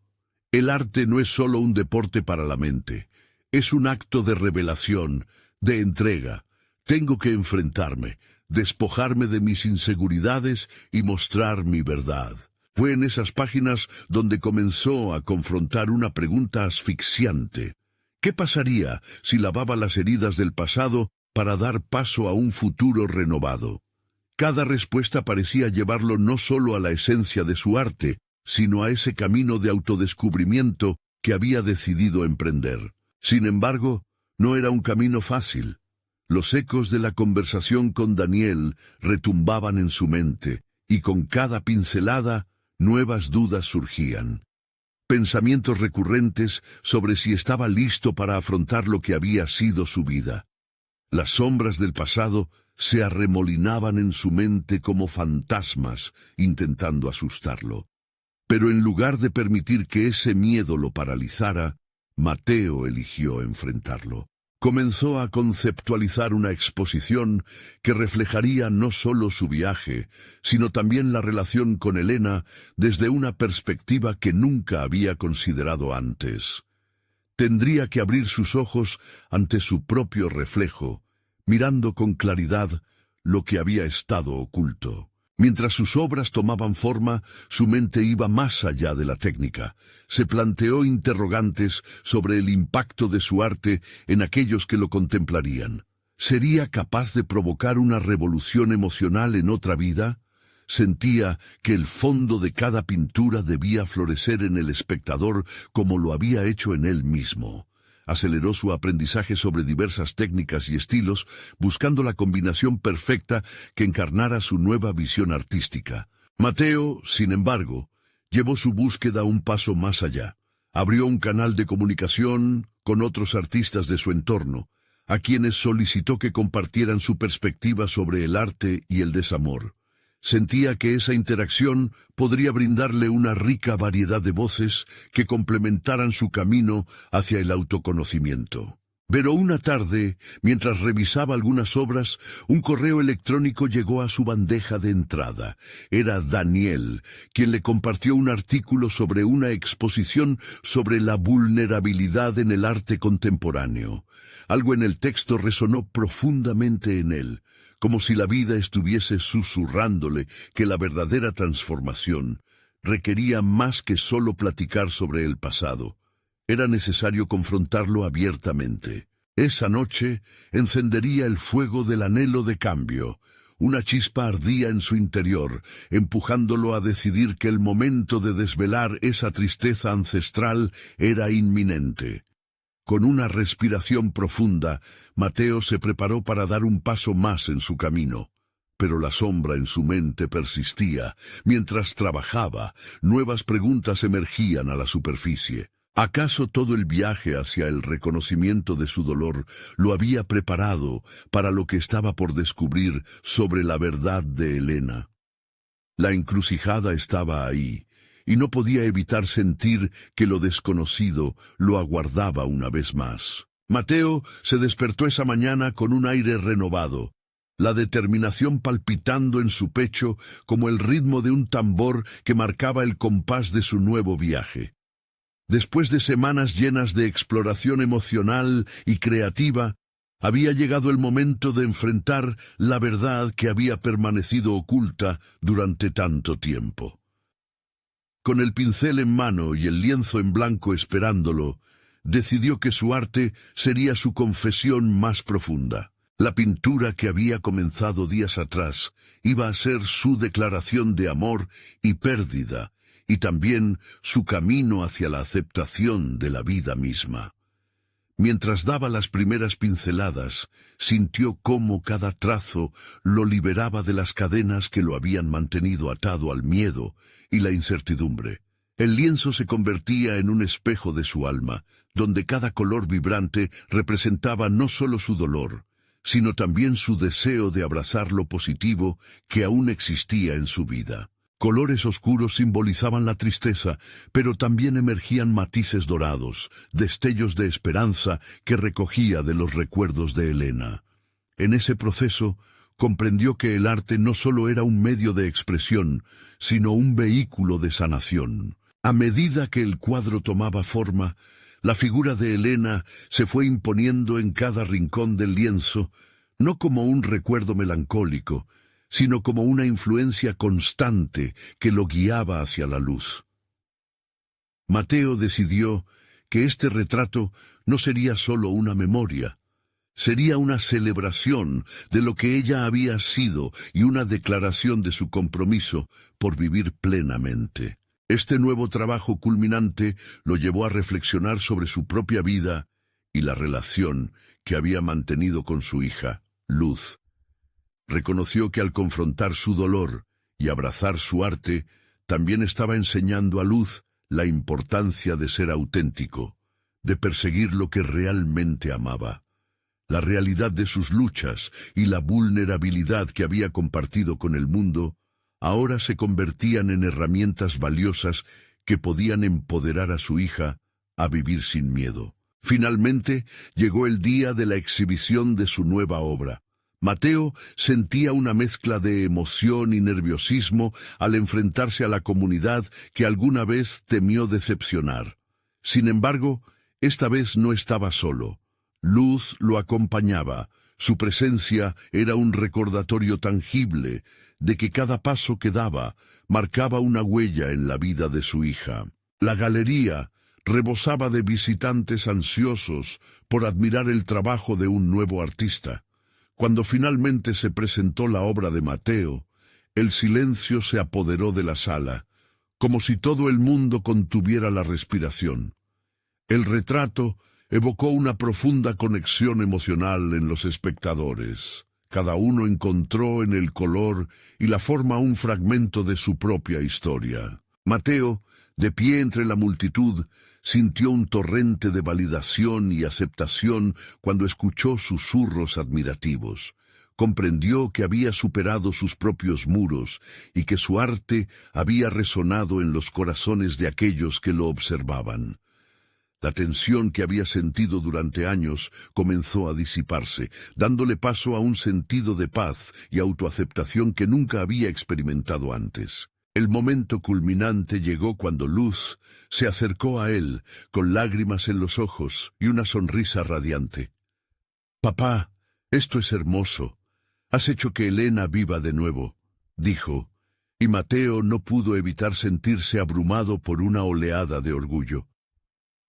«El arte no es solo un deporte para la mente, es un acto de revelación, de entrega. Tengo que enfrentarme, despojarme de mis inseguridades y mostrar mi verdad. Fue en esas páginas donde comenzó a confrontar una pregunta asfixiante. ¿Qué pasaría si lavaba las heridas del pasado para dar paso a un futuro renovado? Cada respuesta parecía llevarlo no solo a la esencia de su arte, sino a ese camino de autodescubrimiento que había decidido emprender. Sin embargo, no era un camino fácil. Los ecos de la conversación con Daniel retumbaban en su mente, y con cada pincelada, nuevas dudas surgían. Pensamientos recurrentes sobre si estaba listo para afrontar lo que había sido su vida. Las sombras del pasado se arremolinaban en su mente como fantasmas, intentando asustarlo. Pero en lugar de permitir que ese miedo lo paralizara, Mateo eligió enfrentarlo. Comenzó a conceptualizar una exposición que reflejaría no solo su viaje, sino también la relación con Elena desde una perspectiva que nunca había considerado antes. Tendría que abrir sus ojos ante su propio reflejo, mirando con claridad lo que había estado oculto. Mientras sus obras tomaban forma, su mente iba más allá de la técnica. Se planteó interrogantes sobre el impacto de su arte en aquellos que lo contemplarían. ¿Sería capaz de provocar una revolución emocional en otra vida? Sentía que el fondo de cada pintura debía florecer en el espectador como lo había hecho en él mismo. Aceleró su aprendizaje sobre diversas técnicas y estilos, buscando la combinación perfecta que encarnara su nueva visión artística. Mateo, sin embargo, llevó su búsqueda un paso más allá. Abrió un canal de comunicación con otros artistas de su entorno, a quienes solicitó que compartieran su perspectiva sobre el arte y el desamor. Sentía que esa interacción podría brindarle una rica variedad de voces que complementaran su camino hacia el autoconocimiento. Pero una tarde, mientras revisaba algunas obras, un correo electrónico llegó a su bandeja de entrada. Era Daniel, quien le compartió un artículo sobre una exposición sobre la vulnerabilidad en el arte contemporáneo. Algo en el texto resonó profundamente en él, como si la vida estuviese susurrándole que la verdadera transformación requería más que solo platicar sobre el pasado. Era necesario confrontarlo abiertamente. Esa noche encendería el fuego del anhelo de cambio. Una chispa ardía en su interior, empujándolo a decidir que el momento de desvelar esa tristeza ancestral era inminente. Con una respiración profunda, Mateo se preparó para dar un paso más en su camino. Pero la sombra en su mente persistía. Mientras trabajaba, nuevas preguntas emergían a la superficie. ¿Acaso todo el viaje hacia el reconocimiento de su dolor lo había preparado para lo que estaba por descubrir sobre la verdad de Elena? La encrucijada estaba ahí, y no podía evitar sentir que lo desconocido lo aguardaba una vez más. Mateo se despertó esa mañana con un aire renovado, la determinación palpitando en su pecho como el ritmo de un tambor que marcaba el compás de su nuevo viaje. Después de semanas llenas de exploración emocional y creativa, había llegado el momento de enfrentar la verdad que había permanecido oculta durante tanto tiempo. Con el pincel en mano y el lienzo en blanco esperándolo, decidió que su arte sería su confesión más profunda. La pintura que había comenzado días atrás iba a ser su declaración de amor y pérdida, y también su camino hacia la aceptación de la vida misma. Mientras daba las primeras pinceladas, sintió cómo cada trazo lo liberaba de las cadenas que lo habían mantenido atado al miedo y la incertidumbre. El lienzo se convertía en un espejo de su alma, donde cada color vibrante representaba no solo su dolor, sino también su deseo de abrazar lo positivo que aún existía en su vida. Colores oscuros simbolizaban la tristeza, pero también emergían matices dorados, destellos de esperanza que recogía de los recuerdos de Elena. En ese proceso, comprendió que el arte no solo era un medio de expresión, sino un vehículo de sanación. A medida que el cuadro tomaba forma, la figura de Elena se fue imponiendo en cada rincón del lienzo, no como un recuerdo melancólico, sino como una influencia constante que lo guiaba hacia la luz. Mateo decidió que este retrato no sería solo una memoria, sería una celebración de lo que ella había sido y una declaración de su compromiso por vivir plenamente. Este nuevo trabajo culminante lo llevó a reflexionar sobre su propia vida y la relación que había mantenido con su hija, Luz. Reconoció que al confrontar su dolor y abrazar su arte, también estaba enseñando a Luz la importancia de ser auténtico, de perseguir lo que realmente amaba. La realidad de sus luchas y la vulnerabilidad que había compartido con el mundo, ahora se convertían en herramientas valiosas que podían empoderar a su hija a vivir sin miedo. Finalmente, llegó el día de la exhibición de su nueva obra. Mateo sentía una mezcla de emoción y nerviosismo al enfrentarse a la comunidad que alguna vez temió decepcionar. Sin embargo, esta vez no estaba solo. Luz lo acompañaba. Su presencia era un recordatorio tangible de que cada paso que daba marcaba una huella en la vida de su hija. La galería rebosaba de visitantes ansiosos por admirar el trabajo de un nuevo artista. Cuando finalmente se presentó la obra de Mateo, el silencio se apoderó de la sala, como si todo el mundo contuviera la respiración. El retrato evocó una profunda conexión emocional en los espectadores. Cada uno encontró en el color y la forma un fragmento de su propia historia. Mateo, de pie entre la multitud, sintió un torrente de validación y aceptación cuando escuchó susurros admirativos. Comprendió que había superado sus propios muros y que su arte había resonado en los corazones de aquellos que lo observaban. La tensión que había sentido durante años comenzó a disiparse, dándole paso a un sentido de paz y autoaceptación que nunca había experimentado antes. El momento culminante llegó cuando Luz se acercó a él, con lágrimas en los ojos y una sonrisa radiante. «Papá, esto es hermoso. Has hecho que Elena viva de nuevo», dijo, y Mateo no pudo evitar sentirse abrumado por una oleada de orgullo.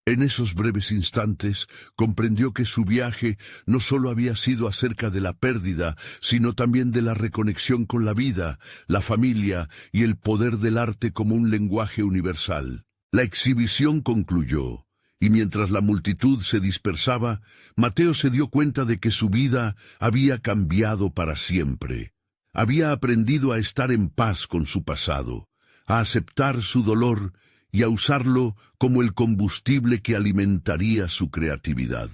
En esos breves instantes comprendió que su viaje no solo había sido acerca de la pérdida, sino también de la reconexión con la vida, la familia y el poder del arte como un lenguaje universal. La exhibición concluyó, y mientras la multitud se dispersaba, Mateo se dio cuenta de que su vida había cambiado para siempre. Había aprendido a estar en paz con su pasado, a aceptar su dolor y a usarlo como el combustible que alimentaría su creatividad.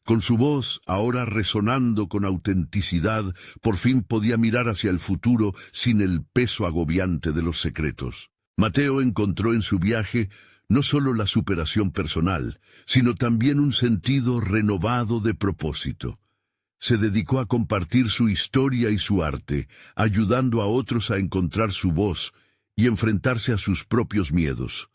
Con su voz ahora resonando con autenticidad, por fin podía mirar hacia el futuro sin el peso agobiante de los secretos. Mateo encontró en su viaje no solo la superación personal, sino también un sentido renovado de propósito. Se dedicó a compartir su historia y su arte, ayudando a otros a encontrar su voz y enfrentarse a sus propios miedos.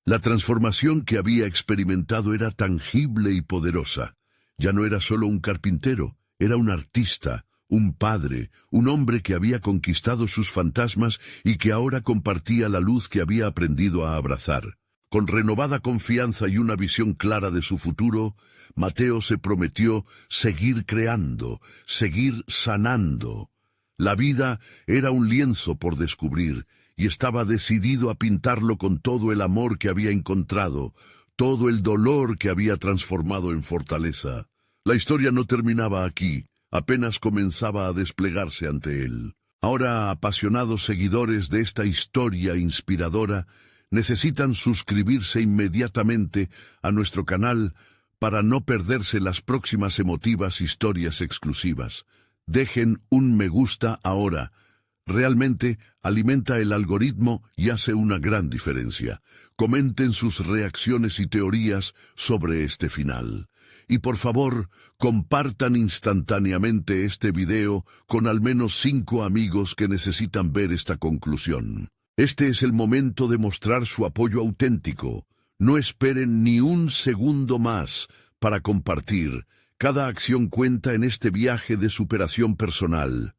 La transformación que había experimentado era tangible y poderosa. Ya no era solo un carpintero, era un artista, un padre, un hombre que había conquistado sus fantasmas y que ahora compartía la luz que había aprendido a abrazar. Con renovada confianza y una visión clara de su futuro, Mateo se prometió seguir creando, seguir sanando. La vida era un lienzo por descubrir, y estaba decidido a pintarlo con todo el amor que había encontrado, todo el dolor que había transformado en fortaleza. La historia no terminaba aquí, apenas comenzaba a desplegarse ante él. Ahora, apasionados seguidores de esta historia inspiradora, necesitan suscribirse inmediatamente a nuestro canal para no perderse las próximas emotivas historias exclusivas. Dejen un me gusta ahora. Realmente alimenta el algoritmo y hace una gran diferencia. Comenten sus reacciones y teorías sobre este final. Y por favor, compartan instantáneamente este video con al menos 5 amigos que necesitan ver esta conclusión. Este es el momento de mostrar su apoyo auténtico. No esperen ni un segundo más para compartir. Cada acción cuenta en este viaje de superación personal.